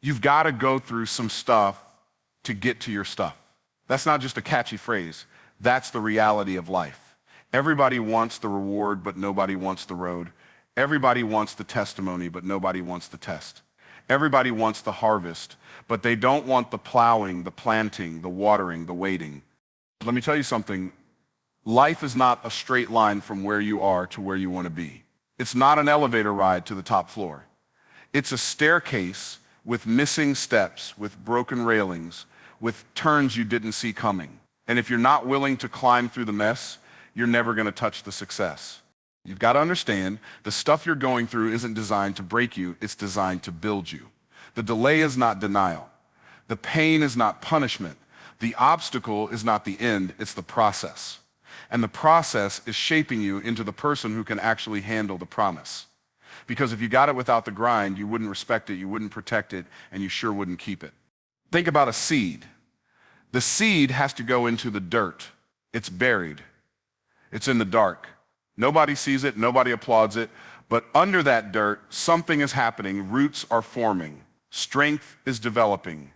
You've got to go through some stuff to get to your stuff. That's not just a catchy phrase. That's the reality of life. Everybody wants the reward, but nobody wants the road. Everybody wants the testimony, but nobody wants the test. Everybody wants the harvest, but they don't want the plowing, the planting, the watering, the waiting. Let me tell you something. Life is not a straight line from where you are to where you want to be. It's not an elevator ride to the top floor. It's a staircase with missing steps, with broken railings, with turns you didn't see coming. And if you're not willing to climb through the mess, you're never going to touch the success. You've got to understand the stuff you're going through isn't designed to break you, it's designed to build you. The delay is not denial. The pain is not punishment. The obstacle is not the end, it's the process. And the process is shaping you into the person who can actually handle the promise. Because if you got it without the grind, you wouldn't respect it, you wouldn't protect it, and you sure wouldn't keep it. Think about a seed. The seed has to go into the dirt. It's buried. It's in the dark. Nobody sees it, nobody applauds it, but under that dirt, something is happening. Roots are forming. Strength is developing.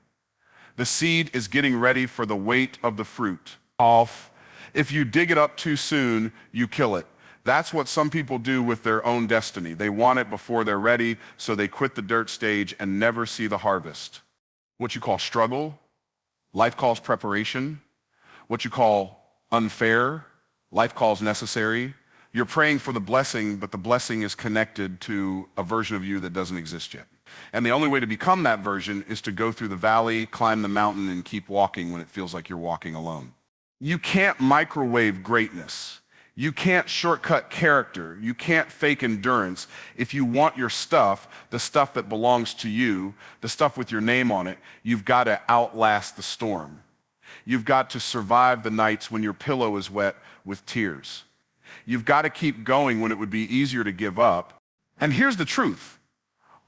The seed is getting ready for the weight of the fruit. If you dig it up too soon, you kill it. That's what some people do with their own destiny. They want it before they're ready, so they quit the dirt stage and never see the harvest. What you call struggle, life calls preparation. What you call unfair, life calls necessary. You're praying for the blessing, but the blessing is connected to a version of you that doesn't exist yet. And the only way to become that version is to go through the valley, climb the mountain, and keep walking when it feels like you're walking alone. You can't microwave greatness. You can't shortcut character. You can't fake endurance. If you want your stuff, the stuff that belongs to you, the stuff with your name on it, you've got to outlast the storm. You've got to survive the nights when your pillow is wet with tears. You've got to keep going when it would be easier to give up. And here's the truth.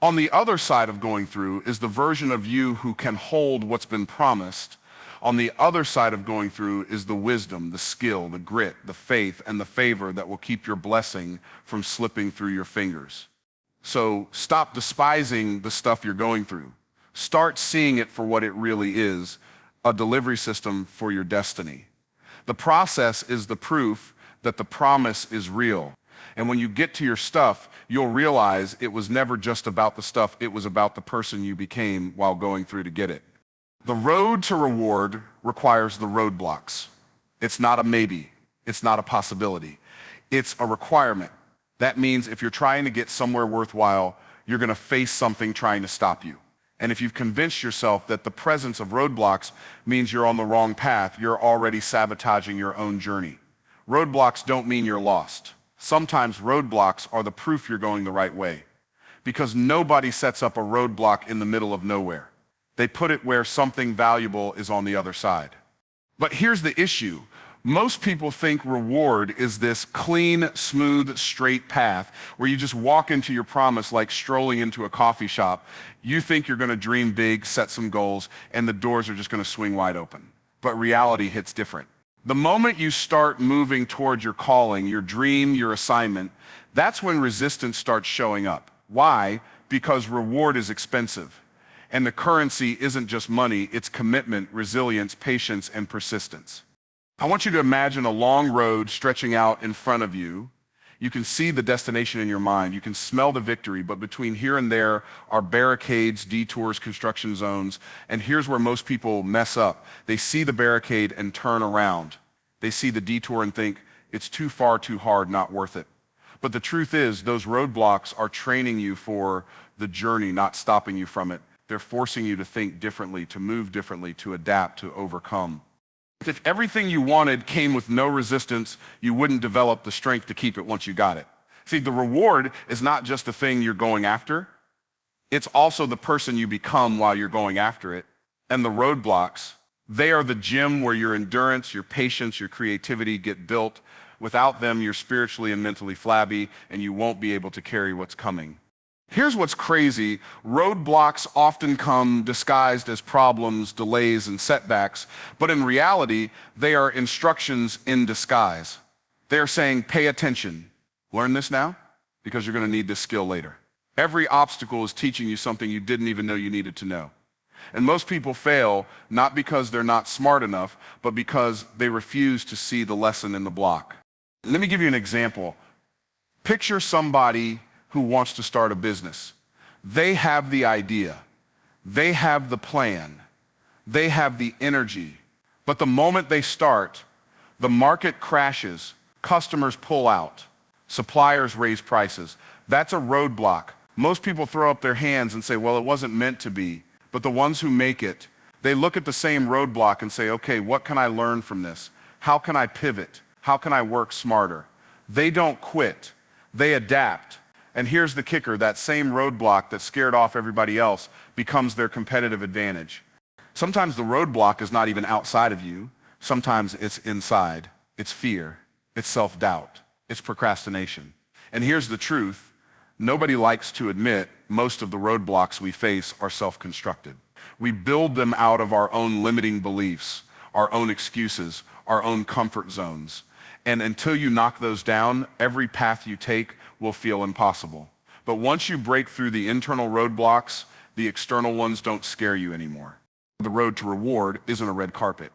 On the other side of going through is the version of you who can hold what's been promised. On the other side of going through is the wisdom, the skill, the grit, the faith, and the favor that will keep your blessing from slipping through your fingers. So stop despising the stuff you're going through. Start seeing it for what it really is, a delivery system for your destiny. The process is the proof that the promise is real. And when you get to your stuff, you'll realize it was never just about the stuff, it was about the person you became while going through to get it. The road to reward requires the roadblocks. It's not a maybe. It's not a possibility. It's a requirement. That means if you're trying to get somewhere worthwhile, you're going to face something trying to stop you. And if you've convinced yourself that the presence of roadblocks means you're on the wrong path, you're already sabotaging your own journey. Roadblocks don't mean you're lost. Sometimes roadblocks are the proof you're going the right way. Because nobody sets up a roadblock in the middle of nowhere. They put it where something valuable is on the other side. But here's the issue. Most people think reward is this clean, smooth, straight path where you just walk into your promise like strolling into a coffee shop. You think you're going to dream big, set some goals, and the doors are just going to swing wide open. But reality hits different. The moment you start moving towards your calling, your dream, your assignment, that's when resistance starts showing up. Why? Because reward is expensive. And the currency isn't just money, it's commitment, resilience, patience, and persistence. I want you to imagine a long road stretching out in front of you. You can see the destination in your mind. You can smell the victory, but between here and there are barricades, detours, construction zones, and here's where most people mess up. They see the barricade and turn around. They see the detour and think, it's too far, too hard, not worth it. But the truth is, those roadblocks are training you for the journey, not stopping you from it. They're forcing you to think differently, to move differently, to adapt, to overcome. If everything you wanted came with no resistance, you wouldn't develop the strength to keep it once you got it. See, the reward is not just the thing you're going after. It's also the person you become while you're going after it. And the roadblocks, they are the gym where your endurance, your patience, your creativity get built. Without them, you're spiritually and mentally flabby, and you won't be able to carry what's coming. Here's what's crazy. Roadblocks often come disguised as problems, delays, and setbacks, but in reality, they are instructions in disguise. They're saying, pay attention. Learn this now, because you're going to need this skill later. Every obstacle is teaching you something you didn't even know you needed to know. And most people fail not because they're not smart enough, but because they refuse to see the lesson in the block. Let me give you an example. Picture somebody who wants to start a business. They have the idea. They have the plan. They have the energy. But the moment they start, the market crashes, customers pull out, suppliers raise prices. That's a roadblock. Most people throw up their hands and say, well, it wasn't meant to be. But the ones who make it, they look at the same roadblock and say, okay, what can I learn from this? How can I pivot? How can I work smarter? They don't quit. They adapt. And here's the kicker, that same roadblock that scared off everybody else becomes their competitive advantage. Sometimes the roadblock is not even outside of you. Sometimes it's inside. It's fear. It's self-doubt. It's procrastination. And here's the truth. Nobody likes to admit most of the roadblocks we face are self-constructed. We build them out of our own limiting beliefs, our own excuses, our own comfort zones. And until you knock those down, every path you take will feel impossible. But once you break through the internal roadblocks, the external ones don't scare you anymore. The road to reward isn't a red carpet.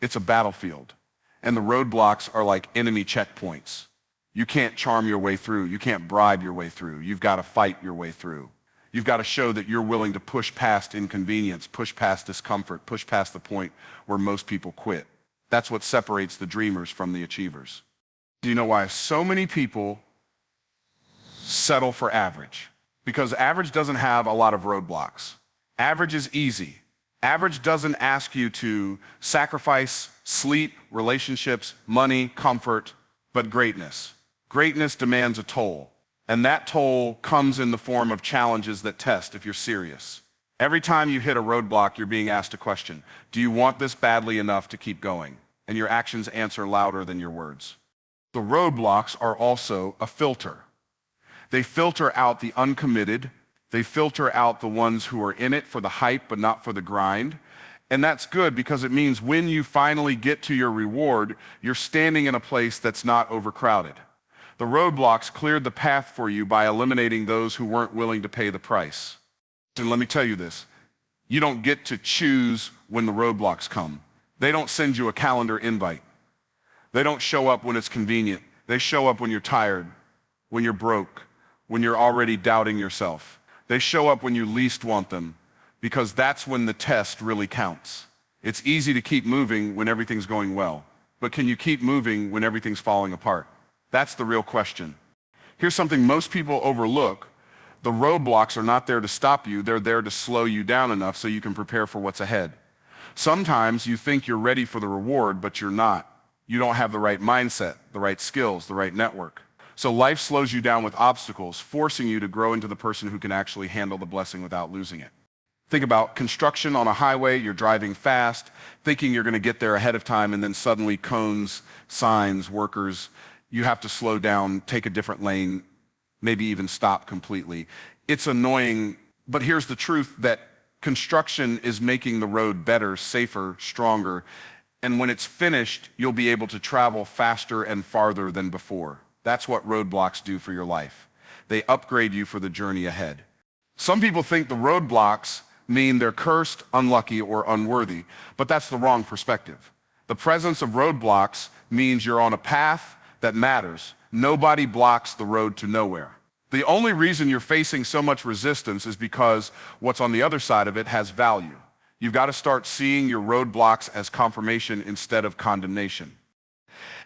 It's a battlefield. And the roadblocks are like enemy checkpoints. You can't charm your way through. You can't bribe your way through. You've got to fight your way through. You've got to show that you're willing to push past inconvenience, push past discomfort, push past the point where most people quit. That's what separates the dreamers from the achievers. Do you know why so many people settle for average? Because average doesn't have a lot of roadblocks. Average is easy. Average doesn't ask you to sacrifice sleep, relationships, money, comfort, but greatness. Greatness demands a toll, and that toll comes in the form of challenges that test if you're serious. Every time you hit a roadblock, you're being asked a question. Do you want this badly enough to keep going? And your actions answer louder than your words. The roadblocks are also a filter. They filter out the uncommitted. They filter out the ones who are in it for the hype but not for the grind. And that's good because it means when you finally get to your reward, you're standing in a place that's not overcrowded. The roadblocks cleared the path for you by eliminating those who weren't willing to pay the price. And let me tell you this, you don't get to choose when the roadblocks come. They don't send you a calendar invite. They don't show up when it's convenient. They show up when you're tired, when you're broke, when you're already doubting yourself. They show up when you least want them, because that's when the test really counts. It's easy to keep moving when everything's going well, but can you keep moving when everything's falling apart? That's the real question. Here's something most people overlook. The roadblocks are not there to stop you, they're there to slow you down enough so you can prepare for what's ahead. Sometimes you think you're ready for the reward, but you're not. You don't have the right mindset, the right skills, the right network. So life slows you down with obstacles, forcing you to grow into the person who can actually handle the blessing without losing it. Think about construction on a highway. You're driving fast, thinking you're going to get there ahead of time, and then suddenly cones, signs, workers, you have to slow down, take a different lane, maybe even stop completely. It's annoying, but here's the truth, that construction is making the road better, safer, stronger, and when it's finished, you'll be able to travel faster and farther than before. That's what roadblocks do for your life. They upgrade you for the journey ahead. Some people think the roadblocks mean they're cursed, unlucky, or unworthy, but that's the wrong perspective. The presence of roadblocks means you're on a path that matters. Nobody blocks the road to nowhere. The only reason you're facing so much resistance is because what's on the other side of it has value. You've got to start seeing your roadblocks as confirmation instead of condemnation.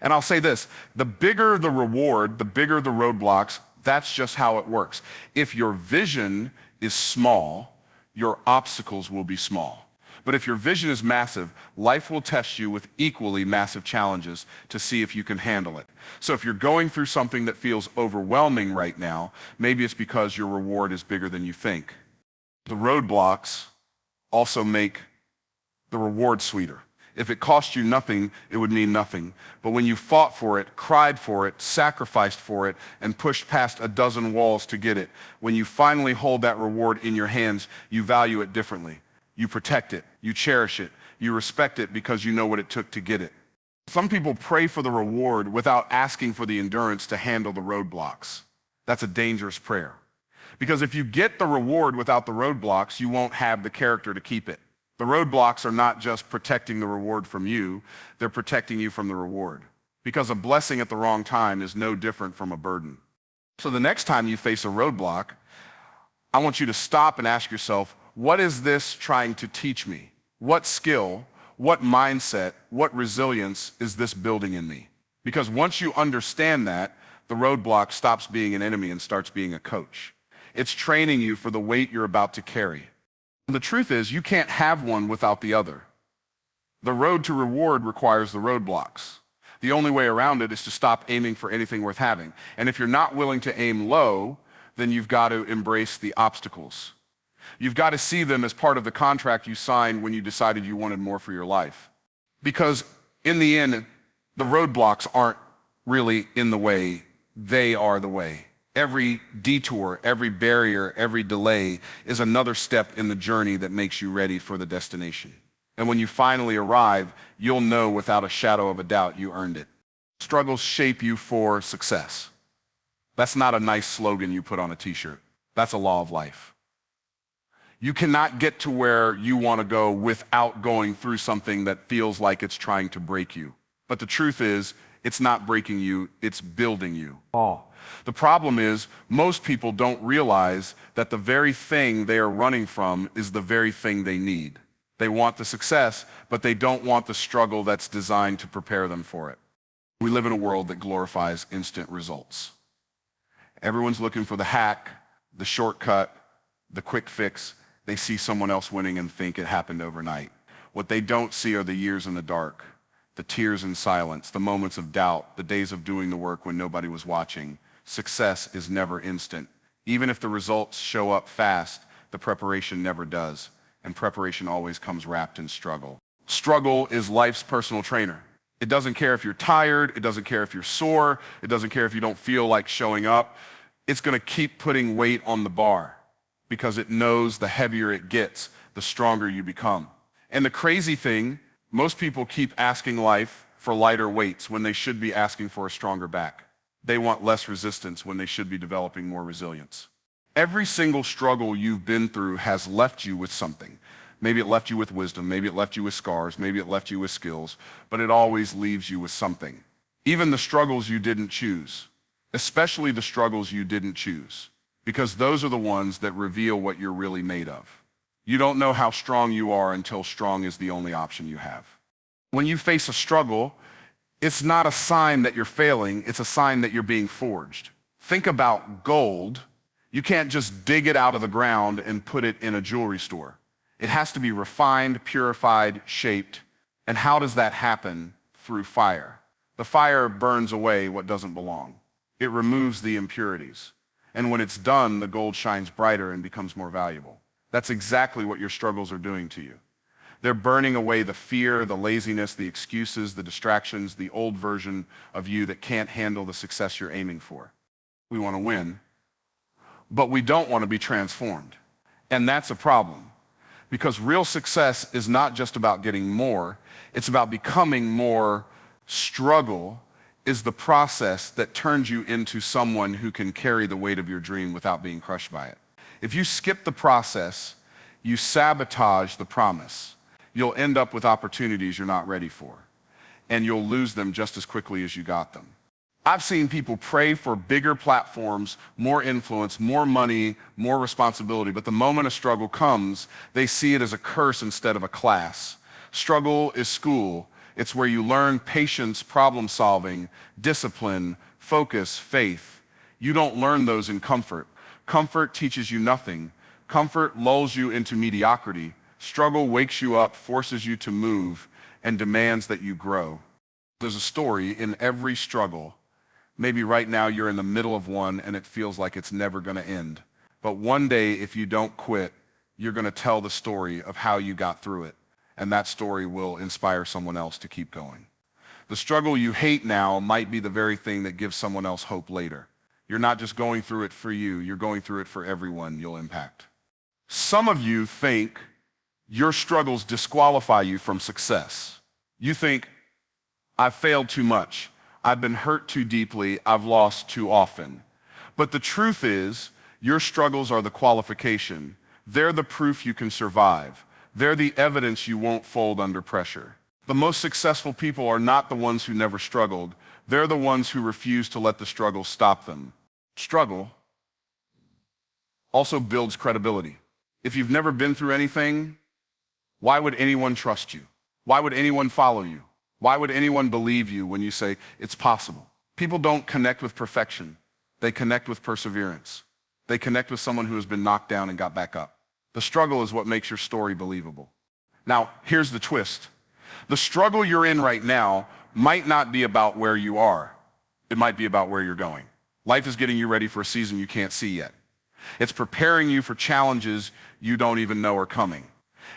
And I'll say this, the bigger the reward, the bigger the roadblocks, that's just how it works. If your vision is small, your obstacles will be small. But if your vision is massive, life will test you with equally massive challenges to see if you can handle it. So if you're going through something that feels overwhelming right now, maybe it's because your reward is bigger than you think. The roadblocks also make the reward sweeter. If it cost you nothing, it would mean nothing. But when you fought for it, cried for it, sacrificed for it, and pushed past a dozen walls to get it, when you finally hold that reward in your hands, you value it differently. You protect it, you cherish it, you respect it because you know what it took to get it. Some people pray for the reward without asking for the endurance to handle the roadblocks. That's a dangerous prayer. Because if you get the reward without the roadblocks, you won't have the character to keep it. The roadblocks are not just protecting the reward from you, they're protecting you from the reward. Because a blessing at the wrong time is no different from a burden. So the next time you face a roadblock, I want you to stop and ask yourself, what is this trying to teach me? What skill, what mindset, what resilience is this building in me? Because once you understand that, the roadblock stops being an enemy and starts being a coach. It's training you for the weight you're about to carry. The truth is, you can't have one without the other. The road to reward requires the roadblocks. The only way around it is to stop aiming for anything worth having. And if you're not willing to aim low, then you've got to embrace the obstacles. You've got to see them as part of the contract you signed when you decided you wanted more for your life. Because in the end, the roadblocks aren't really in the way, they are the way. Every detour, every barrier, every delay is another step in the journey that makes you ready for the destination. And when you finally arrive, you'll know without a shadow of a doubt you earned it. Struggles shape you for success. That's not a nice slogan you put on a t-shirt. That's a law of life. You cannot get to where you want to go without going through something that feels like it's trying to break you. But the truth is, it's not breaking you, it's building you. The problem is, most people don't realize that the very thing they are running from is the very thing they need. They want the success, but they don't want the struggle that's designed to prepare them for it. We live in a world that glorifies instant results. Everyone's looking for the hack, the shortcut, the quick fix. They see someone else winning and think it happened overnight. What they don't see are the years in the dark, the tears in silence, the moments of doubt, the days of doing the work when nobody was watching. Success is never instant. Even if the results show up fast, the preparation never does. And preparation always comes wrapped in struggle. Struggle is life's personal trainer. It doesn't care if you're tired, it doesn't care if you're sore, it doesn't care if you don't feel like showing up. It's going to keep putting weight on the bar because it knows the heavier it gets, the stronger you become. And the crazy thing, most people keep asking life for lighter weights when they should be asking for a stronger back. They want less resistance when they should be developing more resilience. Every single struggle you've been through has left you with something. Maybe it left you with wisdom, maybe it left you with scars, maybe it left you with skills, but it always leaves you with something. Even the struggles you didn't choose, especially the struggles you didn't choose, because those are the ones that reveal what you're really made of. You don't know how strong you are until strong is the only option you have. When you face a struggle, it's not a sign that you're failing, it's a sign that you're being forged. Think about gold. You can't just dig it out of the ground and put it in a jewelry store. It has to be refined, purified, shaped. And how does that happen? Through fire. The fire burns away what doesn't belong. It removes the impurities. And when it's done, the gold shines brighter and becomes more valuable. That's exactly what your struggles are doing to you. They're burning away the fear, the laziness, the excuses, the distractions, the old version of you that can't handle the success you're aiming for. We want to win, but we don't want to be transformed. And that's a problem, because real success is not just about getting more, it's about becoming more. Struggle is the process that turns you into someone who can carry the weight of your dream without being crushed by it. If you skip the process, you sabotage the promise. You'll end up with opportunities you're not ready for, and you'll lose them just as quickly as you got them. I've seen people pray for bigger platforms, more influence, more money, more responsibility, but the moment a struggle comes, they see it as a curse instead of a class. Struggle is school. It's where you learn patience, problem solving, discipline, focus, faith. You don't learn those in comfort. Comfort teaches you nothing. Comfort lulls you into mediocrity. Struggle wakes you up, forces you to move, and demands that you grow. There's a story in every struggle. Maybe right now you're in the middle of one and it feels like it's never going to end. But one day, if you don't quit, you're going to tell the story of how you got through it. And that story will inspire someone else to keep going. The struggle you hate now might be the very thing that gives someone else hope later. You're not just going through it for you, you're going through it for everyone you'll impact. Some of you think your struggles disqualify you from success. You think, I've failed too much, I've been hurt too deeply, I've lost too often. But the truth is, Your struggles are the qualification. They're the proof you can survive. They're the evidence you won't fold under pressure. The most successful people are not the ones who never struggled. They're the ones who refuse to let the struggle stop them. Struggle also builds credibility. If you've never been through anything, why would anyone trust you? Why would anyone follow you? Why would anyone believe you when you say it's possible? People don't connect with perfection. They connect with perseverance. They connect with someone who has been knocked down and got back up. The struggle is what makes your story believable. Now, here's the twist. The struggle you're in right now might not be about where you are. It might be about where you're going. Life is getting you ready for a season you can't see yet. It's preparing you for challenges you don't even know are coming.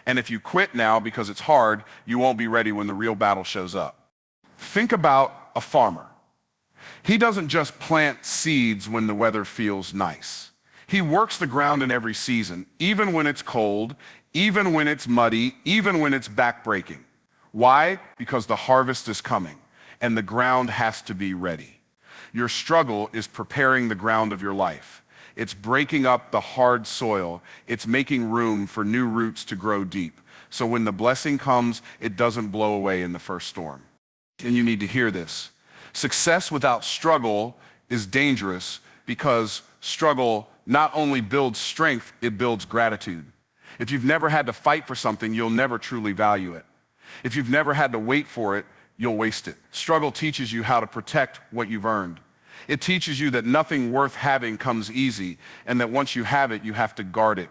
And if you quit now because it's hard, you won't be ready when the real battle shows up. Think about a farmer. He doesn't just plant seeds when the weather feels nice. He works the ground in every season, even when it's cold, even when it's muddy, even when it's backbreaking. Why? Because the harvest is coming, and the ground has to be ready. Your struggle is preparing the ground of your life. It's breaking up the hard soil. It's making room for new roots to grow deep. So when the blessing comes, it doesn't blow away in the first storm. And you need to hear this. Success without struggle is dangerous because struggle not only builds strength, it builds gratitude. If you've never had to fight for something, you'll never truly value it. If you've never had to wait for it, you'll waste it. Struggle teaches you how to protect what you've earned. It teaches you that nothing worth having comes easy, and that once you have it, you have to guard it.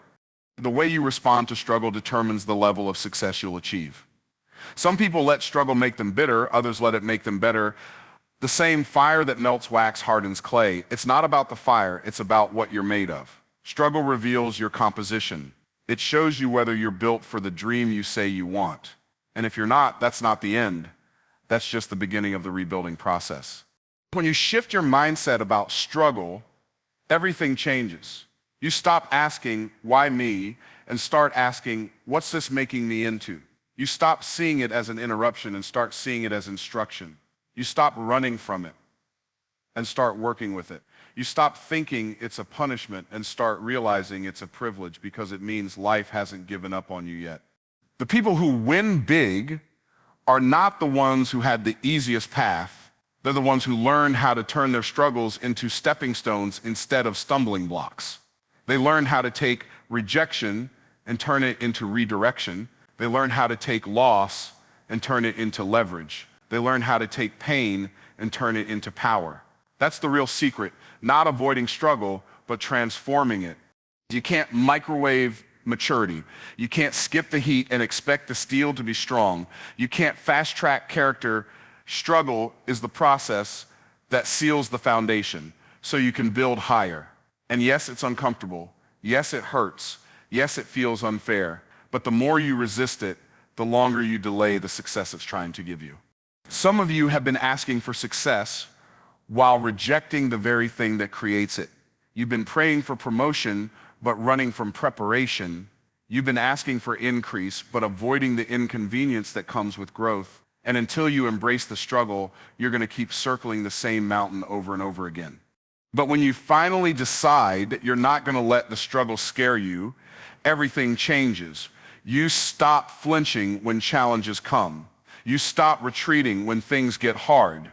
The way you respond to struggle determines the level of success you'll achieve. Some people let struggle make them bitter, others let it make them better. The same fire that melts wax hardens clay. It's not about the fire, it's about what you're made of. Struggle reveals your composition. It shows you whether you're built for the dream you say you want. And if you're not, that's not the end. That's just the beginning of the rebuilding process. When you shift your mindset about struggle, everything changes. You stop asking, why me? And start asking, what's this making me into? You stop seeing it as an interruption and start seeing it as instruction. You stop running from it and start working with it. You stop thinking it's a punishment and start realizing it's a privilege because it means life hasn't given up on you yet. The people who win big are not the ones who had the easiest path. They're the ones who learn how to turn their struggles into stepping stones instead of stumbling blocks. They learn how to take rejection and turn it into redirection. They learn how to take loss and turn it into leverage. They learn how to take pain and turn it into power. That's the real secret, not avoiding struggle, but transforming it. You can't microwave maturity. You can't skip the heat and expect the steel to be strong. You can't fast-track character. Struggle is the process that seals the foundation so you can build higher. And yes, it's uncomfortable. Yes, it hurts. Yes, it feels unfair. But the more you resist it, the longer you delay the success it's trying to give you. Some of you have been asking for success while rejecting the very thing that creates it. You've been praying for promotion, but running from preparation. You've been asking for increase, but avoiding the inconvenience that comes with growth. And until you embrace the struggle, you're going to keep circling the same mountain over and over again. But when you finally decide that you're not going to let the struggle scare you, everything changes. You stop flinching when challenges come. You stop retreating when things get hard.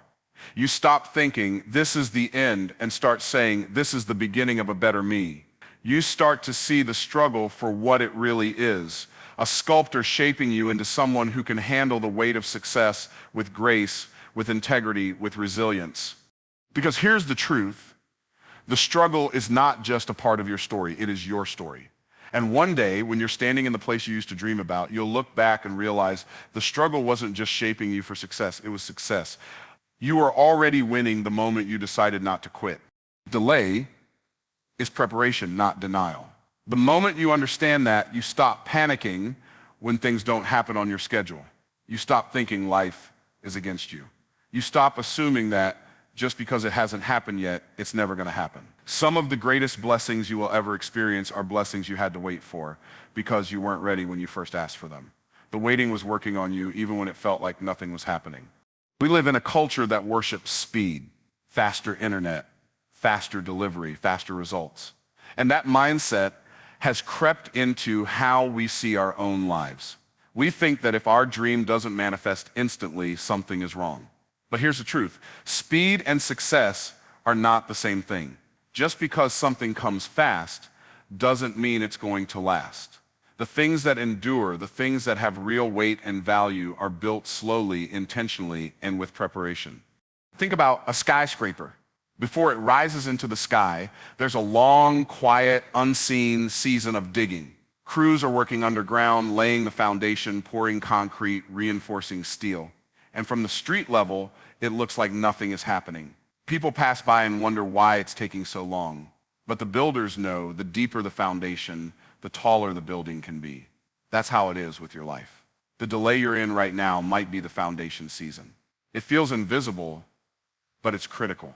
You stop thinking, this is the end, and start saying, this is the beginning of a better me. You start to see the struggle for what it really is. A sculptor shaping you into someone who can handle the weight of success with grace, with integrity, with resilience. Because here's the truth. The struggle is not just a part of your story. It is your story. And one day, when you're standing in the place you used to dream about, you'll look back and realize the struggle wasn't just shaping you for success. It was success. You were already winning the moment you decided not to quit. Delay is preparation, not denial. The moment you understand that, you stop panicking when things don't happen on your schedule. You stop thinking life is against you. You stop assuming that just because it hasn't happened yet, it's never going to happen. Some of the greatest blessings you will ever experience are blessings you had to wait for because you weren't ready when you first asked for them. The waiting was working on you even when it felt like nothing was happening. We live in a culture that worships speed, faster internet, faster delivery, faster results. And that mindset has crept into how we see our own lives. We think that if our dream doesn't manifest instantly, something is wrong. But here's the truth. Speed and success are not the same thing. Just because something comes fast doesn't mean it's going to last. The things that endure, the things that have real weight and value are built slowly, intentionally, and with preparation. Think about a skyscraper. Before it rises into the sky, there's a long, quiet, unseen season of digging. Crews are working underground, laying the foundation, pouring concrete, reinforcing steel. And from the street level, it looks like nothing is happening. People pass by and wonder why it's taking so long. But the builders know the deeper the foundation, the taller the building can be. That's how it is with your life. The delay you're in right now might be the foundation season. It feels invisible, but it's critical.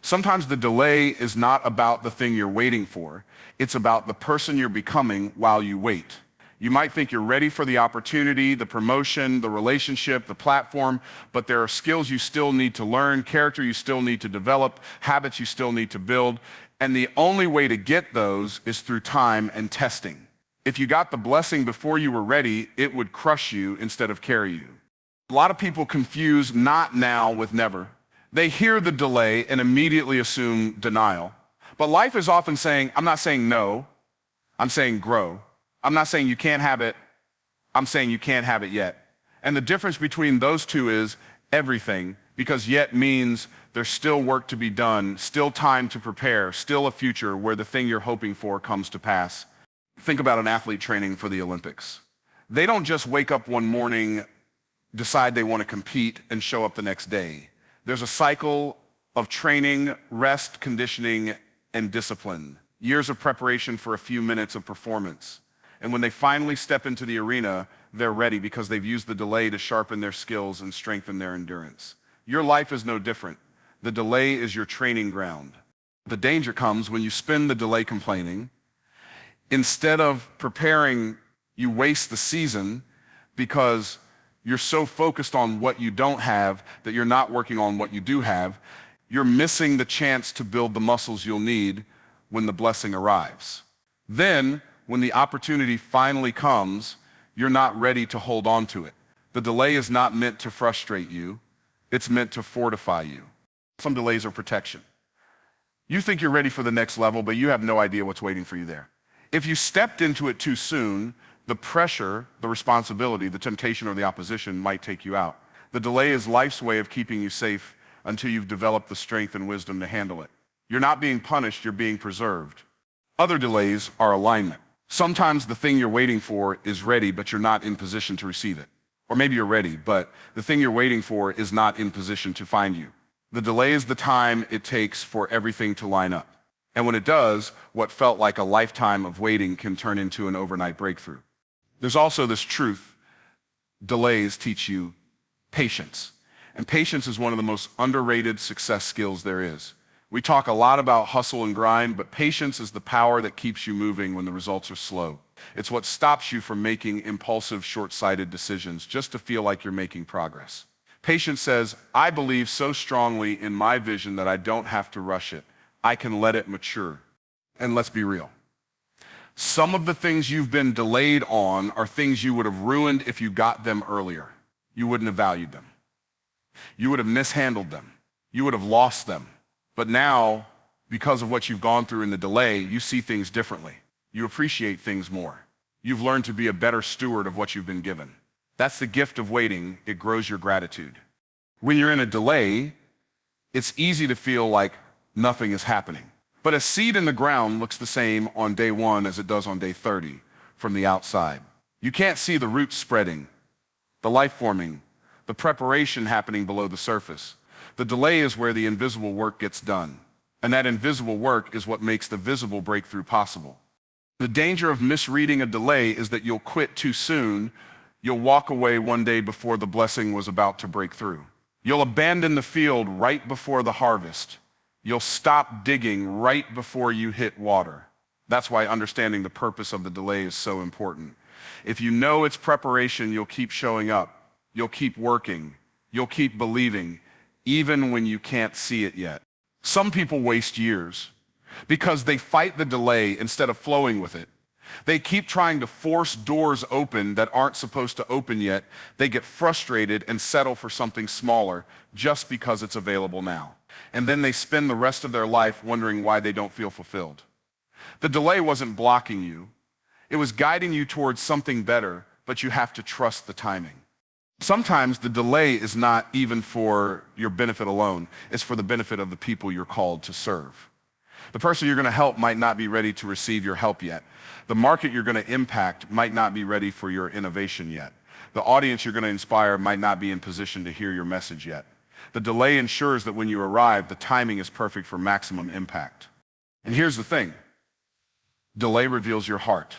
Sometimes the delay is not about the thing you're waiting for. It's about the person you're becoming while you wait. You might think you're ready for the opportunity, the promotion, the relationship, the platform, but there are skills you still need to learn, character you still need to develop, habits you still need to build, and the only way to get those is through time and testing. If you got the blessing before you were ready, it would crush you instead of carry you. A lot of people confuse not now with never. They hear the delay and immediately assume denial. But life is often saying, I'm not saying no, I'm saying grow. I'm not saying you can't have it, I'm saying you can't have it yet. And the difference between those two is everything, because yet means there's still work to be done, still time to prepare, still a future where the thing you're hoping for comes to pass. Think about an athlete training for the Olympics. They don't just wake up one morning, decide they want to compete, and show up the next day. There's a cycle of training, rest, conditioning, and discipline. Years of preparation for a few minutes of performance. And when they finally step into the arena, they're ready because they've used the delay to sharpen their skills and strengthen their endurance. Your life is no different. The delay is your training ground. The danger comes when you spend the delay complaining. Instead of preparing, you waste the season because you're so focused on what you don't have that you're not working on what you do have. You're missing the chance to build the muscles you'll need when the blessing arrives. Then, when the opportunity finally comes, you're not ready to hold on to it. The delay is not meant to frustrate you. It's meant to fortify you. Some delays are protection. You think you're ready for the next level, but you have no idea what's waiting for you there. If you stepped into it too soon, the pressure, the responsibility, the temptation, or the opposition might take you out. The delay is life's way of keeping you safe until you've developed the strength and wisdom to handle it. You're not being punished, you're being preserved. Other delays are alignment. Sometimes the thing you're waiting for is ready, but you're not in position to receive it. Or maybe you're ready, but the thing you're waiting for is not in position to find you. The delay is the time it takes for everything to line up. And when it does, what felt like a lifetime of waiting can turn into an overnight breakthrough. There's also this truth. Delays teach you patience. And patience is one of the most underrated success skills there is. We talk a lot about hustle and grind, but patience is the power that keeps you moving when the results are slow. It's what stops you from making impulsive, short-sighted decisions just to feel like you're making progress. Patience says, I believe so strongly in my vision that I don't have to rush it. I can let it mature. And let's be real. Some of the things you've been delayed on are things you would have ruined if you got them earlier. You wouldn't have valued them. You would have mishandled them. You would have lost them. But now, because of what you've gone through in the delay, you see things differently. You appreciate things more. You've learned to be a better steward of what you've been given. That's the gift of waiting. It grows your gratitude. When you're in a delay, it's easy to feel like nothing is happening. But a seed in the ground looks the same on day 1 as it does on day 30 from the outside. You can't see the roots spreading, the life forming, the preparation happening below the surface. The delay is where the invisible work gets done. And that invisible work is what makes the visible breakthrough possible. The danger of misreading a delay is that you'll quit too soon. You'll walk away one day before the blessing was about to break through. You'll abandon the field right before the harvest. You'll stop digging right before you hit water. That's why understanding the purpose of the delay is so important. If you know it's preparation, you'll keep showing up. You'll keep working. You'll keep believing, even when you can't see it yet. Some people waste years. because they fight the delay instead of flowing with it. They keep trying to force doors open that aren't supposed to open yet. They get frustrated and settle for something smaller just because it's available now. And then they spend the rest of their life wondering why they don't feel fulfilled. The delay wasn't blocking you. It was guiding you towards something better, but you have to trust the timing. Sometimes the delay is not even for your benefit alone. It's for the benefit of the people you're called to serve. The person you're going to help might not be ready to receive your help yet. The market you're going to impact might not be ready for your innovation yet. The audience you're going to inspire might not be in position to hear your message yet. The delay ensures that when you arrive, the timing is perfect for maximum impact. And here's the thing. Delay reveals your heart.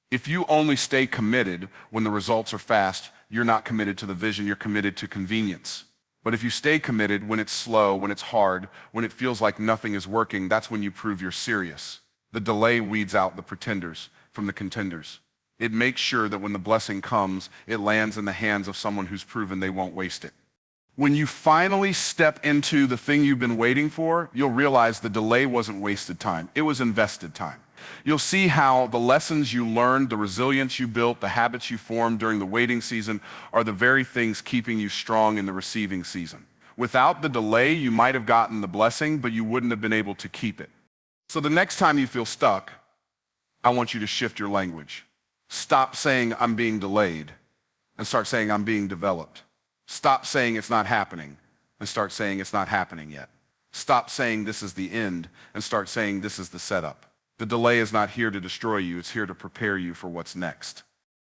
If you only stay committed when the results are fast, you're not committed to the vision, you're committed to convenience. But if you stay committed when it's slow, when it's hard, when it feels like nothing is working, that's when you prove you're serious. The delay weeds out the pretenders from the contenders. It makes sure that when the blessing comes, it lands in the hands of someone who's proven they won't waste it. When you finally step into the thing you've been waiting for, you'll realize the delay wasn't wasted time. It was invested time. You'll see how the lessons you learned, the resilience you built, the habits you formed during the waiting season are the very things keeping you strong in the receiving season. Without the delay, you might have gotten the blessing, but you wouldn't have been able to keep it. So the next time you feel stuck, I want you to shift your language. Stop saying I'm being delayed and start saying I'm being developed. Stop saying it's not happening and start saying it's not happening yet. Stop saying this is the end and start saying this is the setup. The delay is not here to destroy you, it's here to prepare you for what's next.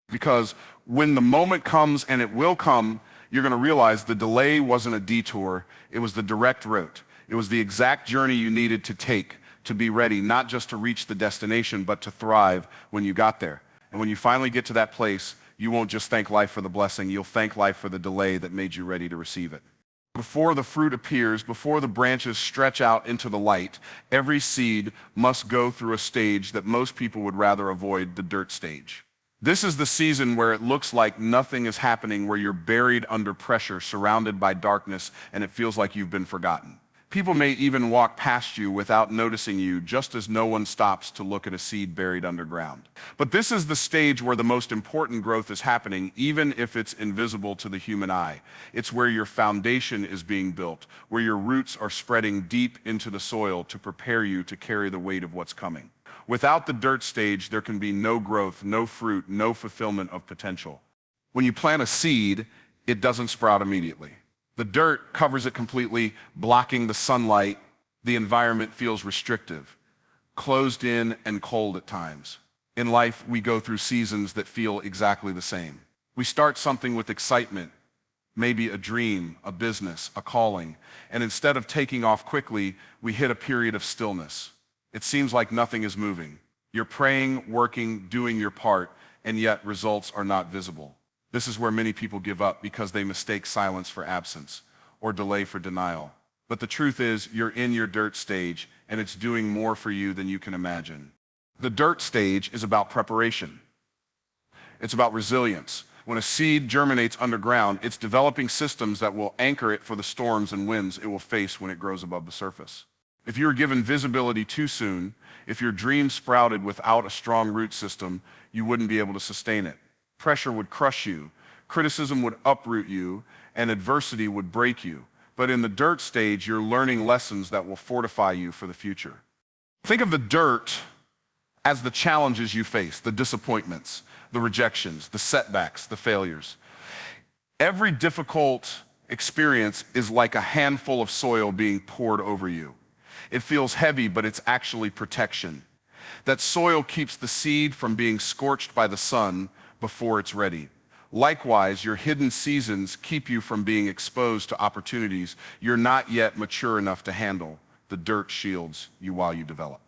Because when the moment comes, and it will come, you're going to realize the delay wasn't a detour, it was the direct route. It was the exact journey you needed to take to be ready, not just to reach the destination, but to thrive when you got there. And when you finally get to that place, you won't just thank life for the blessing, you'll thank life for the delay that made you ready to receive it. Before the fruit appears, before the branches stretch out into the light, every seed must go through a stage that most people would rather avoid, the dirt stage. This is the season where it looks like nothing is happening, where you're buried under pressure, surrounded by darkness, and it feels like you've been forgotten. People may even walk past you without noticing you, just as no one stops to look at a seed buried underground. But this is the stage where the most important growth is happening, even if it's invisible to the human eye. It's where your foundation is being built, where your roots are spreading deep into the soil to prepare you to carry the weight of what's coming. Without the dirt stage, there can be no growth, no fruit, no fulfillment of potential. When you plant a seed, it doesn't sprout immediately. The dirt covers it completely, blocking the sunlight. The environment feels restrictive, closed in and cold at times. In life, we go through seasons that feel exactly the same. We start something with excitement, maybe a dream, a business, a calling, and instead of taking off quickly, we hit a period of stillness. It seems like nothing is moving. You're praying, working, doing your part, and yet results are not visible. This is where many people give up because they mistake silence for absence or delay for denial. But the truth is, you're in your dirt stage, and it's doing more for you than you can imagine. The dirt stage is about preparation. It's about resilience. When a seed germinates underground, it's developing systems that will anchor it for the storms and winds it will face when it grows above the surface. If you were given visibility too soon, if your dream sprouted without a strong root system, you wouldn't be able to sustain it. Pressure would crush you, criticism would uproot you, and adversity would break you. But in the dirt stage, you're learning lessons that will fortify you for the future. Think of the dirt as the challenges you face, the disappointments, the rejections, the setbacks, the failures. Every difficult experience is like a handful of soil being poured over you. It feels heavy, but it's actually protection. That soil keeps the seed from being scorched by the sun before it's ready. Likewise, your hidden seasons keep you from being exposed to opportunities you're not yet mature enough to handle. The dirt shields you while you develop.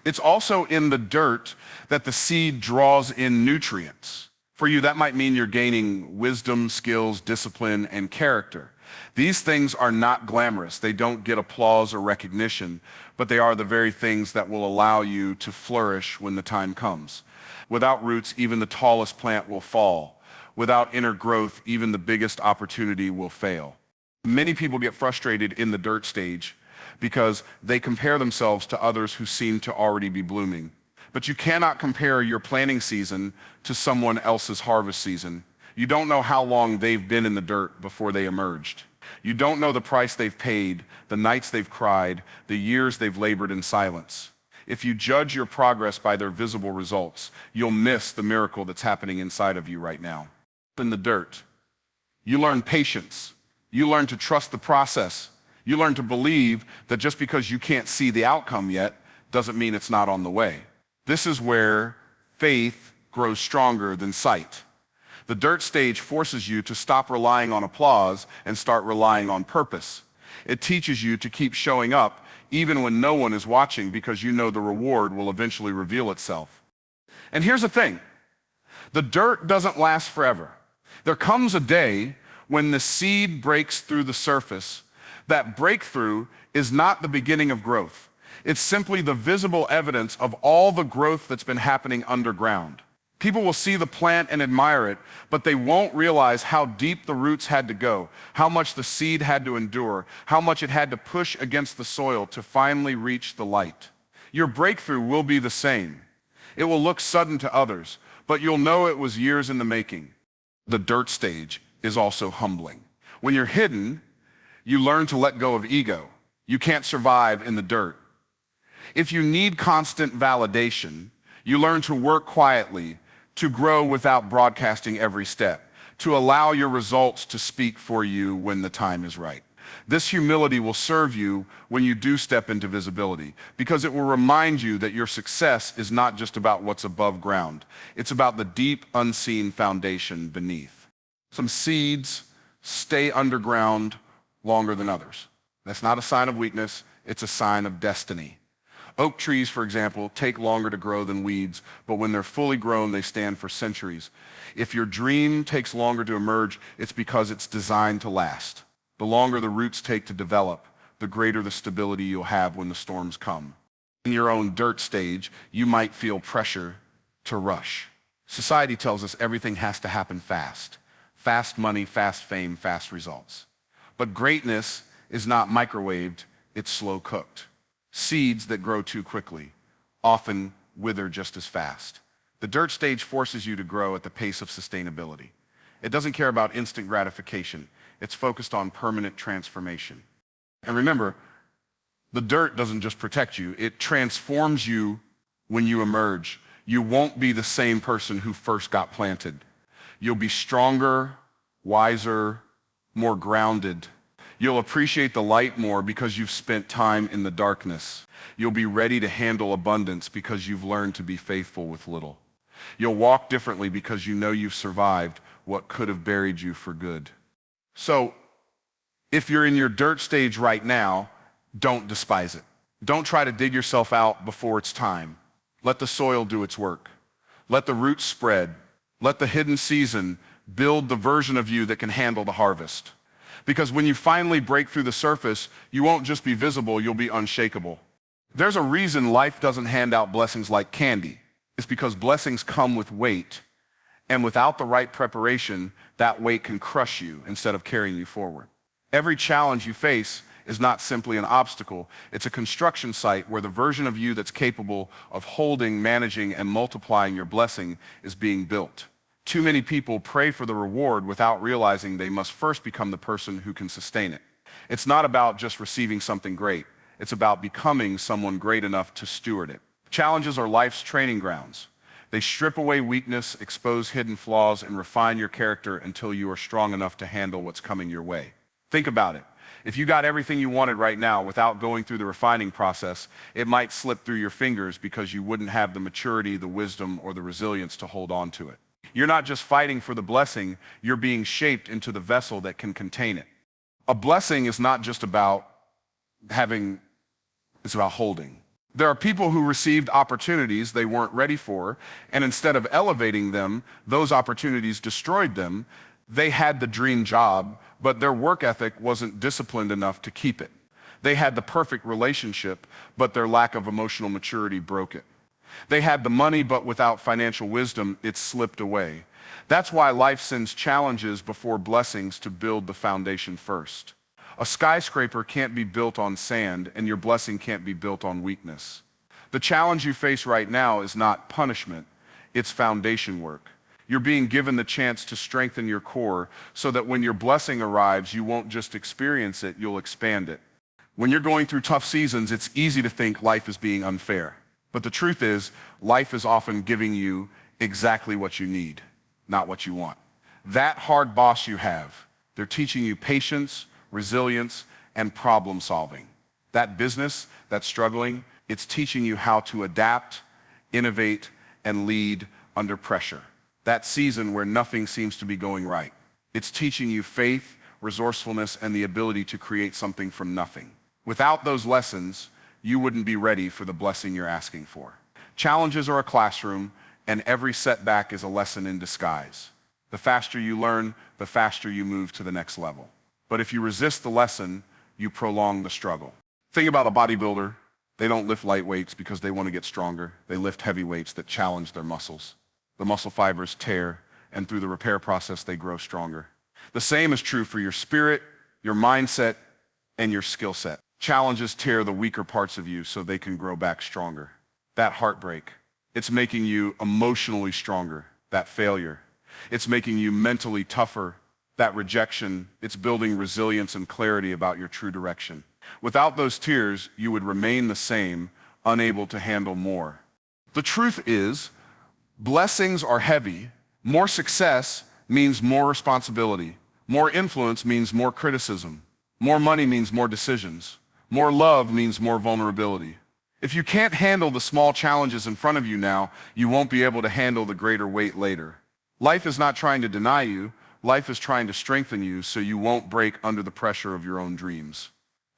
It's also in the dirt that the seed draws in nutrients. For you, that might mean you're gaining wisdom, skills, discipline, and character. These things are not glamorous. They don't get applause or recognition, but they are the very things that will allow you to flourish when the time comes. Without roots, even the tallest plant will fall. Without inner growth, even the biggest opportunity will fail. Many people get frustrated in the dirt stage because they compare themselves to others who seem to already be blooming. But you cannot compare your planting season to someone else's harvest season. You don't know how long they've been in the dirt before they emerged. You don't know the price they've paid, the nights they've cried, the years they've labored in silence. If you judge your progress by their visible results, you'll miss the miracle that's happening inside of you right now. In the dirt, you learn patience. You learn to trust the process. You learn to believe that just because you can't see the outcome yet doesn't mean it's not on the way. This is where faith grows stronger than sight. The dirt stage forces you to stop relying on applause and start relying on purpose. It teaches you to keep showing up even when no one is watching, because you know the reward will eventually reveal itself. And here's the thing. The dirt doesn't last forever. There comes a day when the seed breaks through the surface. That breakthrough is not the beginning of growth. It's simply the visible evidence of all the growth that's been happening underground. People will see the plant and admire it, but they won't realize how deep the roots had to go, how much the seed had to endure, how much it had to push against the soil to finally reach the light. Your breakthrough will be the same. It will look sudden to others, but you'll know it was years in the making. The dirt stage is also humbling. When you're hidden, you learn to let go of ego. You can't survive in the dirt. If you need constant validation, you learn to work quietly, to grow without broadcasting every step, to allow your results to speak for you when the time is right. This humility will serve you when you do step into visibility, because it will remind you that your success is not just about what's above ground. It's about the deep, unseen foundation beneath. Some seeds stay underground longer than others. That's not a sign of weakness, it's a sign of destiny. Oak trees, for example, take longer to grow than weeds, but when they're fully grown, they stand for centuries. If your dream takes longer to emerge, it's because it's designed to last. The longer the roots take to develop, the greater the stability you'll have when the storms come. In your own dirt stage, you might feel pressure to rush. Society tells us everything has to happen fast. Fast money, fast fame, fast results. But greatness is not microwaved, it's slow cooked. Seeds that grow too quickly often wither just as fast. The dirt stage forces you to grow at the pace of sustainability. It doesn't care about instant gratification. It's focused on permanent transformation. And remember, the dirt doesn't just protect you, it transforms you when you emerge. You won't be the same person who first got planted. You'll be stronger, wiser, more grounded. You'll appreciate the light more because you've spent time in the darkness. You'll be ready to handle abundance because you've learned to be faithful with little. You'll walk differently because you know you've survived what could have buried you for good. So, if you're in your dirt stage right now, don't despise it. Don't try to dig yourself out before it's time. Let the soil do its work. Let the roots spread. Let the hidden season build the version of you that can handle the harvest. Because when you finally break through the surface, you won't just be visible, you'll be unshakable. There's a reason life doesn't hand out blessings like candy. It's because blessings come with weight, and without the right preparation, that weight can crush you instead of carrying you forward. Every challenge you face is not simply an obstacle, it's a construction site where the version of you that's capable of holding, managing, and multiplying your blessing is being built. Too many people pray for the reward without realizing they must first become the person who can sustain it. It's not about just receiving something great. It's about becoming someone great enough to steward it. Challenges are life's training grounds. They strip away weakness, expose hidden flaws, and refine your character until you are strong enough to handle what's coming your way. Think about it. If you got everything you wanted right now without going through the refining process, it might slip through your fingers because you wouldn't have the maturity, the wisdom, or the resilience to hold on to it. You're not just fighting for the blessing, you're being shaped into the vessel that can contain it. A blessing is not just about it's about holding. There are people who received opportunities they weren't ready for, and instead of elevating them, those opportunities destroyed them. They had the dream job, but their work ethic wasn't disciplined enough to keep it. They had the perfect relationship, but their lack of emotional maturity broke it. They had the money, but without financial wisdom, it slipped away. That's why life sends challenges before blessings to build the foundation first. A skyscraper can't be built on sand, and your blessing can't be built on weakness. The challenge you face right now is not punishment, it's foundation work. You're being given the chance to strengthen your core so that when your blessing arrives, you won't just experience it, you'll expand it. When you're going through tough seasons, it's easy to think life is being unfair. But the truth is, life is often giving you exactly what you need, not what you want. That hard boss you have, they're teaching you patience, resilience, and problem solving. That business that's struggling, it's teaching you how to adapt, innovate, and lead under pressure. That season where nothing seems to be going right, it's teaching you faith, resourcefulness, and the ability to create something from nothing. Without those lessons, you wouldn't be ready for the blessing you're asking for. Challenges are a classroom, and every setback is a lesson in disguise. The faster you learn, the faster you move to the next level. But if you resist the lesson, you prolong the struggle. Think about a bodybuilder. They don't lift light weights because they want to get stronger. They lift heavy weights that challenge their muscles. The muscle fibers tear, and through the repair process, they grow stronger. The same is true for your spirit, your mindset, and your skill set. Challenges tear the weaker parts of you so they can grow back stronger. That heartbreak, it's making you emotionally stronger. That failure, it's making you mentally tougher. That rejection, it's building resilience and clarity about your true direction. Without those tears, you would remain the same, unable to handle more. The truth is, blessings are heavy. More success means more responsibility. More influence means more criticism. More money means more decisions. More love means more vulnerability. If you can't handle the small challenges in front of you now, you won't be able to handle the greater weight later. Life is not trying to deny you. Life is trying to strengthen you so you won't break under the pressure of your own dreams.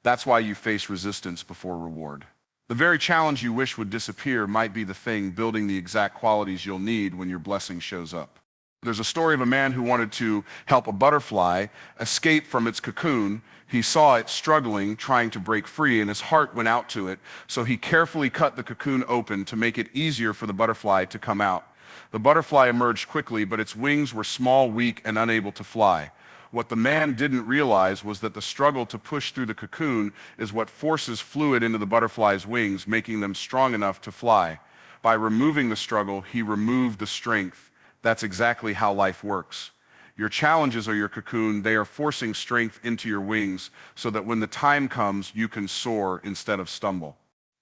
That's why you face resistance before reward. The very challenge you wish would disappear might be the thing building the exact qualities you'll need when your blessing shows up. There's a story of a man who wanted to help a butterfly escape from its cocoon. He saw it struggling, trying to break free, and his heart went out to it, so he carefully cut the cocoon open to make it easier for the butterfly to come out. The butterfly emerged quickly, but its wings were small, weak, and unable to fly. What the man didn't realize was that the struggle to push through the cocoon is what forces fluid into the butterfly's wings, making them strong enough to fly. By removing the struggle, he removed the strength. That's exactly how life works. Your challenges are your cocoon. They are forcing strength into your wings so that when the time comes, you can soar instead of stumble.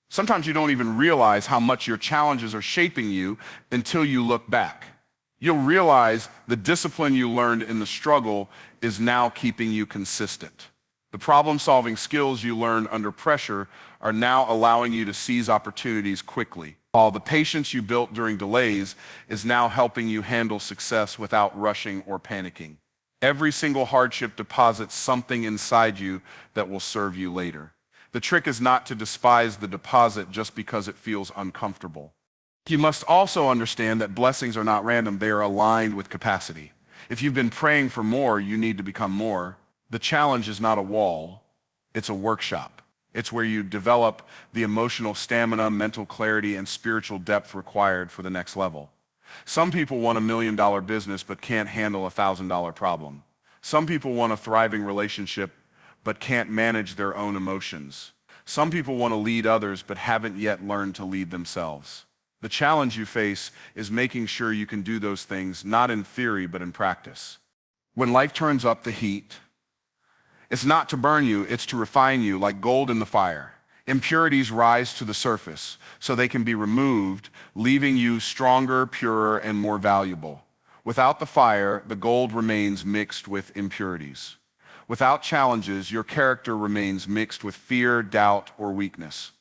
Sometimes you don't even realize how much your challenges are shaping you until you look back. You'll realize the discipline you learned in the struggle is now keeping you consistent. The problem-solving skills you learned under pressure are now allowing you to seize opportunities quickly. All the patience you built during delays is now helping you handle success without rushing or panicking. Every single hardship deposits something inside you that will serve you later. The trick is not to despise the deposit just because it feels uncomfortable. You must also understand that blessings are not random, they are aligned with capacity. If you've been praying for more, you need to become more. The challenge is not a wall, it's a workshop. It's where you develop the emotional stamina, mental clarity, and spiritual depth required for the next level. Some people want $1 million business but can't handle a $1,000 problem. Some people want a thriving relationship but can't manage their own emotions. Some people want to lead others but haven't yet learned to lead themselves. The challenge you face is making sure you can do those things, not in theory, but in practice. When life turns up the heat, it's not to burn you, it's to refine you like gold in the fire. Impurities rise to the surface so they can be removed, leaving you stronger, purer, and more valuable. Without the fire, the gold remains mixed with impurities. Without challenges, your character remains mixed with fear, doubt, or weakness.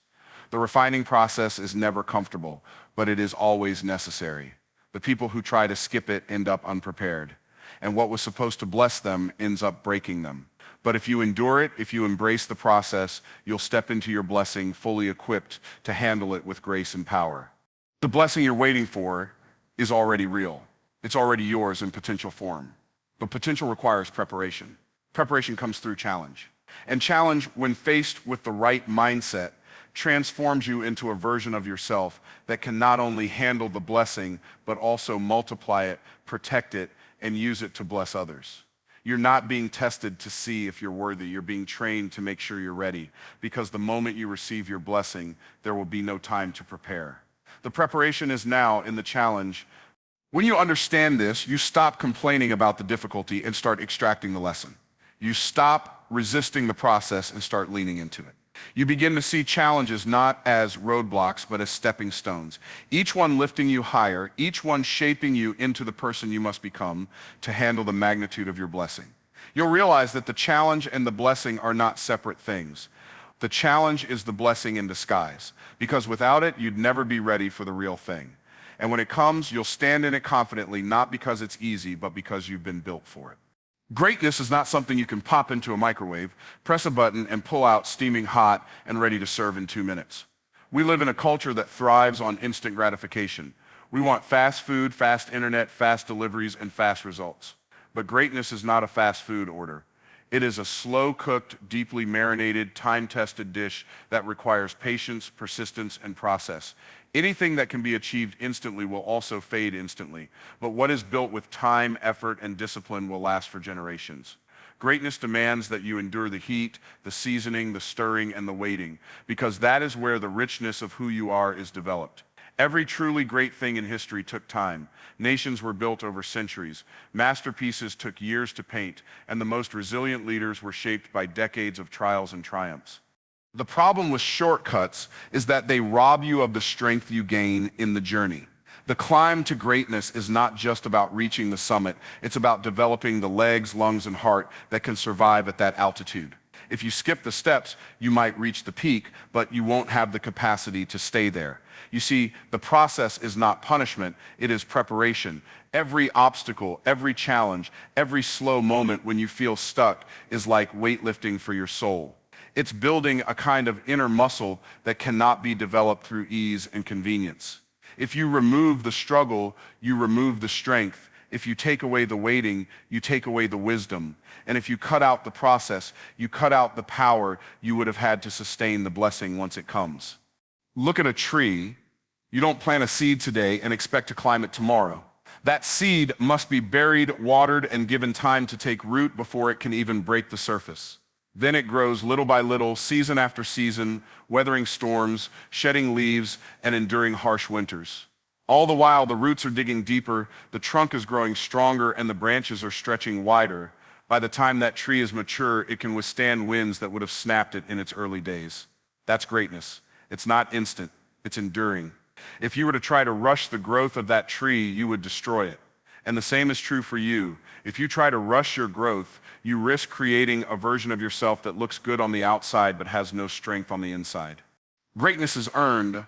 The refining process is never comfortable, but it is always necessary. The people who try to skip it end up unprepared, and what was supposed to bless them ends up breaking them. But if you endure it, if you embrace the process, you'll step into your blessing fully equipped to handle it with grace and power. The blessing you're waiting for is already real. It's already yours in potential form. But potential requires preparation. Preparation comes through challenge. And challenge, when faced with the right mindset, transforms you into a version of yourself that can not only handle the blessing, but also multiply it, protect it, and use it to bless others. You're not being tested to see if you're worthy. You're being trained to make sure you're ready, because the moment you receive your blessing, there will be no time to prepare. The preparation is now in the challenge. When you understand this, you stop complaining about the difficulty and start extracting the lesson. You stop resisting the process and start leaning into it. You begin to see challenges not as roadblocks, but as stepping stones. Each one lifting you higher, each one shaping you into the person you must become to handle the magnitude of your blessing. You'll realize that the challenge and the blessing are not separate things. The challenge is the blessing in disguise, because without it, you'd never be ready for the real thing. And when it comes, you'll stand in it confidently, not because it's easy, but because you've been built for it. Greatness is not something you can pop into a microwave, press a button, and pull out steaming hot and ready to serve in 2 minutes. We live in a culture that thrives on instant gratification. We want fast food, fast internet, fast deliveries, and fast results. But greatness is not a fast food order. It is a slow-cooked, deeply marinated, time-tested dish that requires patience, persistence, and process. Anything that can be achieved instantly will also fade instantly, but what is built with time, effort, and discipline will last for generations. Greatness demands that you endure the heat, the seasoning, the stirring, and the waiting, because that is where the richness of who you are is developed. Every truly great thing in history took time. Nations were built over centuries. Masterpieces took years to paint, and the most resilient leaders were shaped by decades of trials and triumphs. The problem with shortcuts is that they rob you of the strength you gain in the journey. The climb to greatness is not just about reaching the summit. It's about developing the legs, lungs, and heart that can survive at that altitude. If you skip the steps, you might reach the peak, but you won't have the capacity to stay there. You see, the process is not punishment, it is preparation. Every obstacle, every challenge, every slow moment when you feel stuck is like weightlifting for your soul. It's building a kind of inner muscle that cannot be developed through ease and convenience. If you remove the struggle, you remove the strength. If you take away the waiting, you take away the wisdom. And if you cut out the process, you cut out the power you would have had to sustain the blessing once it comes. Look at a tree. You don't plant a seed today and expect to climb it tomorrow. That seed must be buried, watered, and given time to take root before it can even break the surface. Then it grows little by little, season after season, weathering storms, shedding leaves, and enduring harsh winters. All the while, the roots are digging deeper, the trunk is growing stronger, and the branches are stretching wider. By the time that tree is mature, it can withstand winds that would have snapped it in its early days. That's greatness. It's not instant, it's enduring. If you were to try to rush the growth of that tree, you would destroy it. And the same is true for you. If you try to rush your growth, you risk creating a version of yourself that looks good on the outside but has no strength on the inside. Greatness is earned,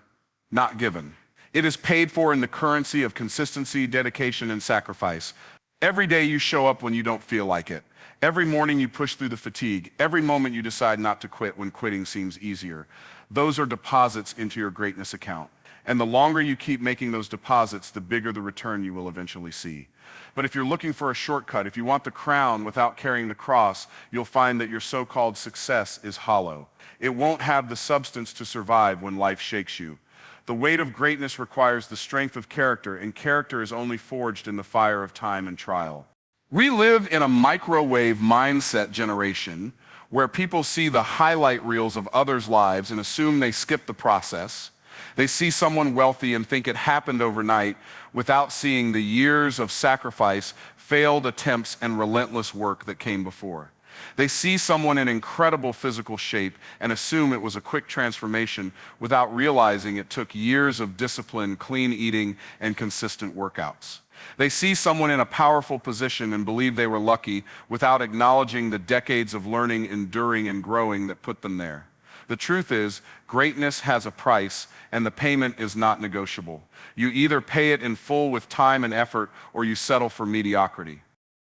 not given. It is paid for in the currency of consistency, dedication, and sacrifice. Every day you show up when you don't feel like it. Every morning you push through the fatigue. Every moment you decide not to quit when quitting seems easier. Those are deposits into your greatness account. And the longer you keep making those deposits, the bigger the return you will eventually see. But if you're looking for a shortcut, if you want the crown without carrying the cross, you'll find that your so-called success is hollow. It won't have the substance to survive when life shakes you. The weight of greatness requires the strength of character, and character is only forged in the fire of time and trial. We live in a microwave mindset generation where people see the highlight reels of others' lives and assume they skip the process. They see someone wealthy and think it happened overnight without seeing the years of sacrifice, failed attempts, and relentless work that came before. They see someone in incredible physical shape and assume it was a quick transformation without realizing it took years of discipline, clean eating, and consistent workouts. They see someone in a powerful position and believe they were lucky without acknowledging the decades of learning, enduring, and growing that put them there. The truth is, greatness has a price, and the payment is not negotiable. You either pay it in full with time and effort, or you settle for mediocrity.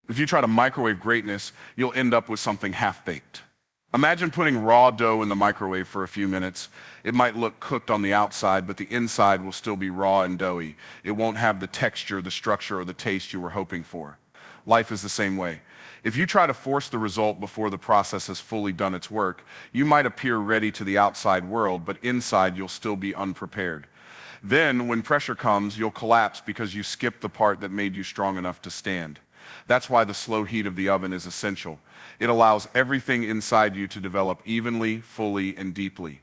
If you try to microwave greatness, you'll end up with something half-baked. Imagine putting raw dough in the microwave for a few minutes. It might look cooked on the outside, but the inside will still be raw and doughy. It won't have the texture, the structure, or the taste you were hoping for. Life is the same way. If you try to force the result before the process has fully done its work, you might appear ready to the outside world, but inside you'll still be unprepared. Then, when pressure comes, you'll collapse because you skipped the part that made you strong enough to stand. That's why the slow heat of the oven is essential. It allows everything inside you to develop evenly, fully, and deeply.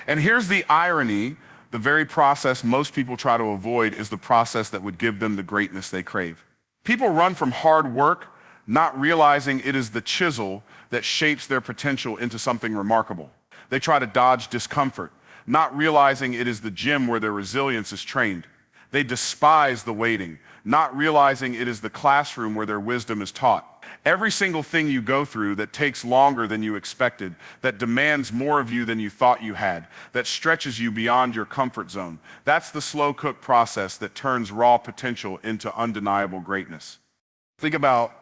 And here's the irony. The very process most people try to avoid is the process that would give them the greatness they crave. People run from hard work, not realizing it is the chisel that shapes their potential into something remarkable. They try to dodge discomfort, not realizing it is the gym where their resilience is trained. They despise the waiting, not realizing it is the classroom where their wisdom is taught. Every single thing you go through that takes longer than you expected, that demands more of you than you thought you had, that stretches you beyond your comfort zone, that's the slow cook process that turns raw potential into undeniable greatness. Think about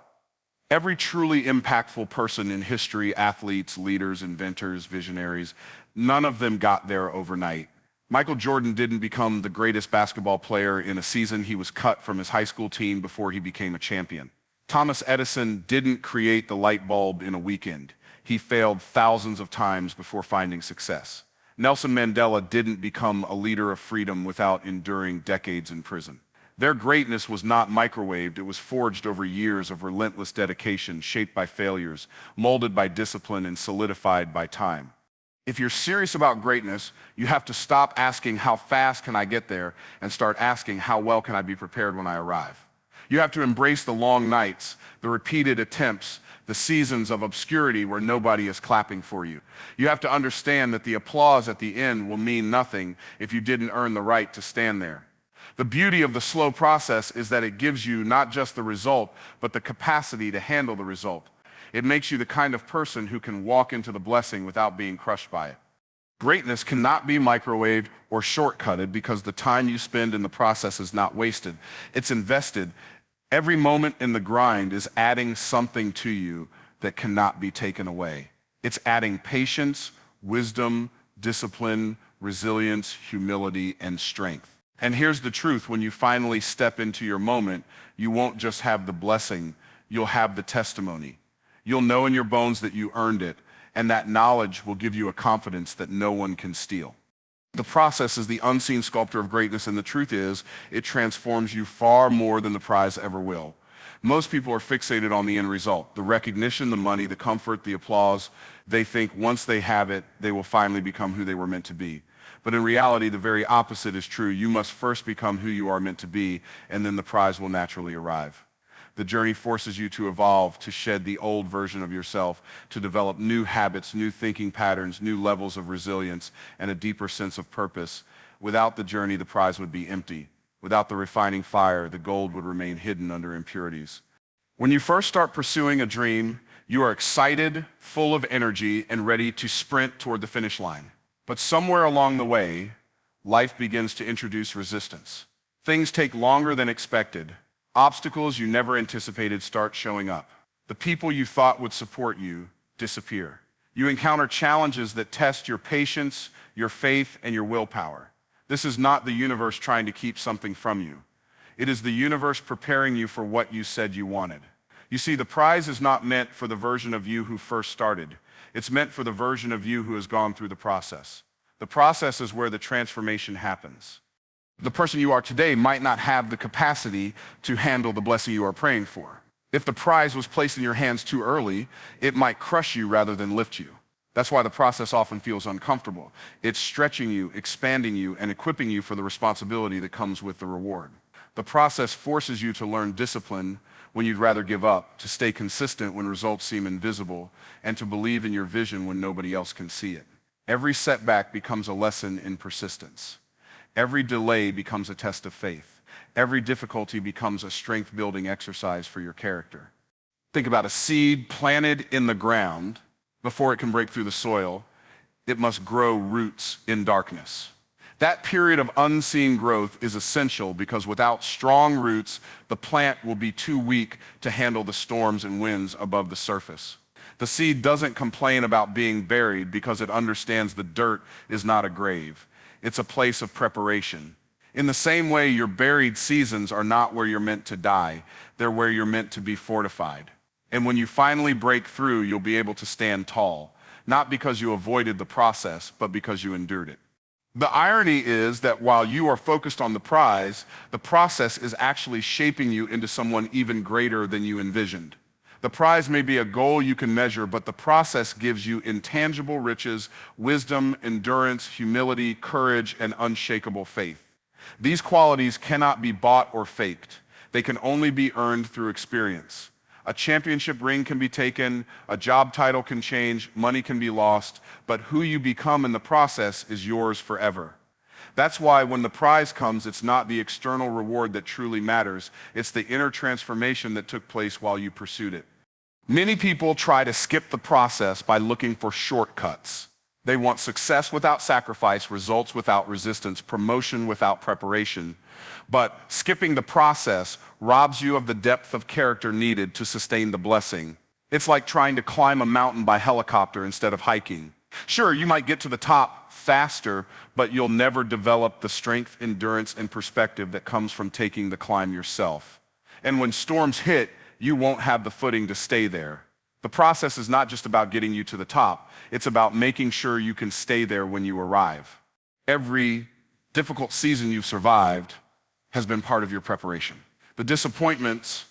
every truly impactful person in history, athletes, leaders, inventors, visionaries, none of them got there overnight. Michael Jordan didn't become the greatest basketball player in a season. He was cut from his high school team before he became a champion. Thomas Edison didn't create the light bulb in a weekend. He failed thousands of times before finding success. Nelson Mandela didn't become a leader of freedom without enduring decades in prison. Their greatness was not microwaved. It was forged over years of relentless dedication, shaped by failures, molded by discipline, and solidified by time. If you're serious about greatness, you have to stop asking, how fast can I get there, and start asking, how well can I be prepared when I arrive? You have to embrace the long nights, the repeated attempts, the seasons of obscurity where nobody is clapping for you. You have to understand that the applause at the end will mean nothing if you didn't earn the right to stand there. The beauty of the slow process is that it gives you not just the result, but the capacity to handle the result. It makes you the kind of person who can walk into the blessing without being crushed by it. Greatness cannot be microwaved or shortcutted because the time you spend in the process is not wasted. It's invested. Every moment in the grind is adding something to you that cannot be taken away. It's adding patience, wisdom, discipline, resilience, humility, and strength. And here's the truth: when you finally step into your moment, you won't just have the blessing, you'll have the testimony. You'll know in your bones that you earned it, and that knowledge will give you a confidence that no one can steal. The process is the unseen sculptor of greatness, and the truth is, it transforms you far more than the prize ever will. Most people are fixated on the end result, the recognition, the money, the comfort, the applause. They think once they have it, they will finally become who they were meant to be. But in reality, the very opposite is true. You must first become who you are meant to be, and then the prize will naturally arrive. The journey forces you to evolve, to shed the old version of yourself, to develop new habits, new thinking patterns, new levels of resilience, and a deeper sense of purpose. Without the journey, the prize would be empty. Without the refining fire, the gold would remain hidden under impurities. When you first start pursuing a dream, you are excited, full of energy, and ready to sprint toward the finish line. But somewhere along the way, life begins to introduce resistance. Things take longer than expected. Obstacles you never anticipated start showing up. The people you thought would support you disappear. You encounter challenges that test your patience, your faith, and your willpower. This is not the universe trying to keep something from you. It is the universe preparing you for what you said you wanted. You see, the prize is not meant for the version of you who first started. It's meant for the version of you who has gone through the process. The process is where the transformation happens. The person you are today might not have the capacity to handle the blessing you are praying for. If the prize was placed in your hands too early, it might crush you rather than lift you. That's why the process often feels uncomfortable. It's stretching you, expanding you, and equipping you for the responsibility that comes with the reward. The process forces you to learn discipline when you'd rather give up, to stay consistent when results seem invisible, and to believe in your vision when nobody else can see it. Every setback becomes a lesson in persistence. Every delay becomes a test of faith. Every difficulty becomes a strength-building exercise for your character. Think about a seed planted in the ground. Before it can break through the soil, it must grow roots in darkness. That period of unseen growth is essential because without strong roots, the plant will be too weak to handle the storms and winds above the surface. The seed doesn't complain about being buried because it understands the dirt is not a grave. It's a place of preparation. In the same way, your buried seasons are not where you're meant to die. They're where you're meant to be fortified. And when you finally break through, you'll be able to stand tall, not because you avoided the process, but because you endured it. The irony is that while you are focused on the prize, the process is actually shaping you into someone even greater than you envisioned. The prize may be a goal you can measure, but the process gives you intangible riches, wisdom, endurance, humility, courage, and unshakable faith. These qualities cannot be bought or faked. They can only be earned through experience. A championship ring can be taken, a job title can change, money can be lost, but who you become in the process is yours forever. That's why when the prize comes, it's not the external reward that truly matters. It's the inner transformation that took place while you pursued it. Many people try to skip the process by looking for shortcuts. They want success without sacrifice, results without resistance, promotion without preparation. But skipping the process robs you of the depth of character needed to sustain the blessing. It's like trying to climb a mountain by helicopter instead of hiking. Sure, you might get to the top faster, but you'll never develop the strength, endurance, and perspective that comes from taking the climb yourself. And when storms hit, you won't have the footing to stay there. The process is not just about getting you to the top. It's about making sure you can stay there when you arrive. Every difficult season you've survived has been part of your preparation. The disappointments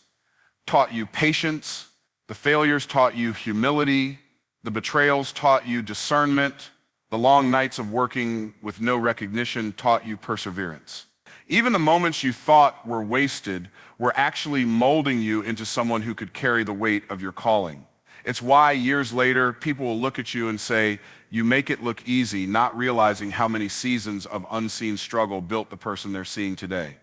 taught you patience. The failures taught you humility. The betrayals taught you discernment. The long nights of working with no recognition taught you perseverance. Even the moments you thought were wasted were actually molding you into someone who could carry the weight of your calling. It's why years later, people will look at you and say, you make it look easy, not realizing how many seasons of unseen struggle built the person they're seeing today.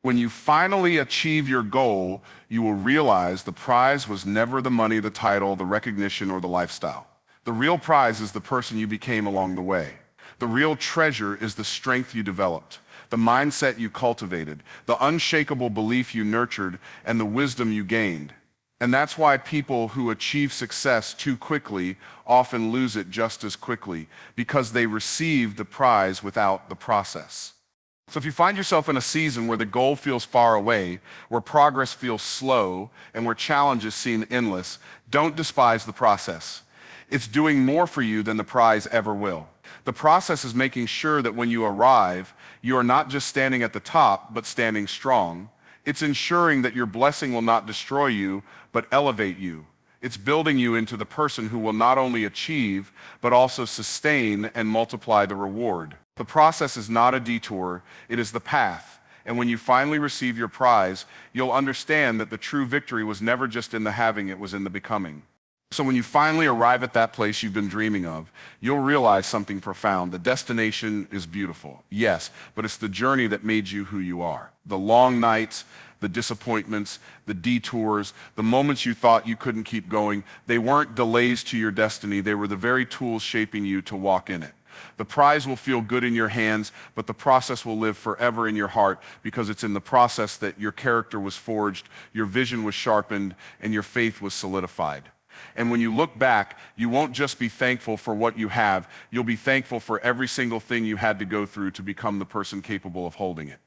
When you finally achieve your goal, you will realize the prize was never the money, the title, the recognition, or the lifestyle. The real prize is the person you became along the way. The real treasure is the strength you developed, the mindset you cultivated, the unshakable belief you nurtured, and the wisdom you gained. And that's why people who achieve success too quickly often lose it just as quickly, because they receive the prize without the process. So if you find yourself in a season where the goal feels far away, where progress feels slow, and where challenges seem endless, don't despise the process. It's doing more for you than the prize ever will. The process is making sure that when you arrive, you are not just standing at the top, but standing strong. It's ensuring that your blessing will not destroy you, but elevate you. It's building you into the person who will not only achieve, but also sustain and multiply the reward. The process is not a detour, it is the path. And when you finally receive your prize, you'll understand that the true victory was never just in the having, it was in the becoming. So when you finally arrive at that place you've been dreaming of, you'll realize something profound. The destination is beautiful, yes, but it's the journey that made you who you are. The long nights, the disappointments, the detours, the moments you thought you couldn't keep going, they weren't delays to your destiny, they were the very tools shaping you to walk in it. The prize will feel good in your hands, but the process will live forever in your heart, because it's in the process that your character was forged, your vision was sharpened, and your faith was solidified. And when you look back, you won't just be thankful for what you have, you'll be thankful for every single thing you had to go through to become the person capable of holding it.